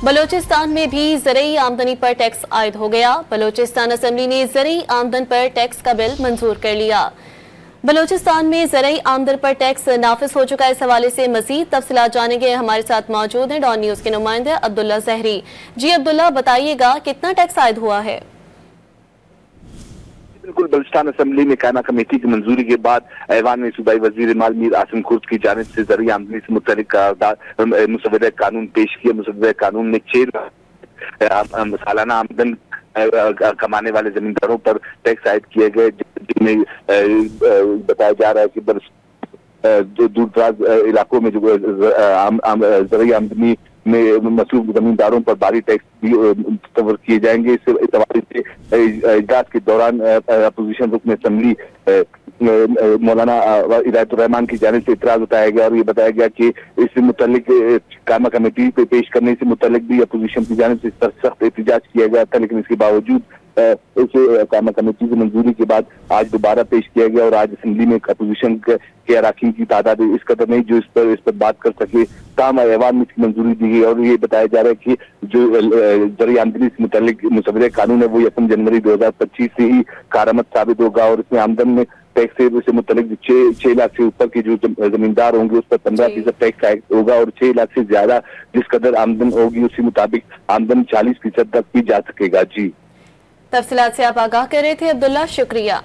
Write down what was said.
बलोचिस्तान में भी ज़रई आमदनी पर टैक्स आयद हो गया। बलोचिस्तान असेंबली ने ज़रई आमदन पर टैक्स का बिल मंजूर कर लिया। बलोचिस्तान में ज़रई आमदन पर टैक्स नाफिज हो चुका है। इस हवाले से मजीद तफसीलात जानेंगे। हमारे साथ मौजूद हैं डॉन न्यूज़ के नुमाइंदे अब्दुल्ला ज़हरी। जी अब्दुल्ला, बताइएगा कितना टैक्स आयद हुआ है? बिल्कुल, बलूचिस्तान असेंबली में कायमा कमेटी की मंजूरी के बाद ऐवान में सूबाई वजीर माल मीर आसिम खुर्द की जानिब से ज़रई आमदनी से मुतल्लिक मुसव्वदा कानून पेश किया। मुसव्वदा कानून में 6 सालाना आमदन कमाने वाले जमींदारों पर टैक्स आयद किए गए, जिनमें बताया जा रहा है कि दूर दराज इलाकों में जो ज़रई आमदनी में मसरूफ जमींदारों पर भारी टैक्स भी मुतव्वर किए जाएंगे। इस हवाले से इजलास के दौरान अपोजिशन रुकन असेंबली मौलाना हिदायतुर रहमान की जानिब से इतराज उठाया गया और ये बताया गया कि इससे मुतल्लिक कायमा कमेटी पे पेश करने से मुतल्लिक भी अपोजिशन की जानिब से सख्त एहतजाज किया गया था, लेकिन इसके बावजूद इसे कायमा कमेटी की मंजूरी के बाद आज दोबारा पेश किया गया और आज असेंबली में अपोजिशन के अराकीन की तादाद इस कदर नहीं जो इस पर बात कर सके। ताम ऐवान में इसकी मंजूरी दी गई और ये बताया जा रहा है कि जो ज़रई आमदनी से मुतल्लिक मुसव्वदा कानून है वो 1 जनवरी 2025 से ही कारआमद साबित होगा और इसमें आमदन में टैक्स से मुतल्लिक 6 लाख से ऊपर के जो जमींदार होंगे उस पर 15% टैक्स होगा और 6 लाख से ज्यादा जिस कदर आमदन होगी उसी मुताबिक आमदन 40% तक भी जा सकेगा। जी, तफसीलात से आप आगाह कर रहे थे अब्दुल्ला, शुक्रिया।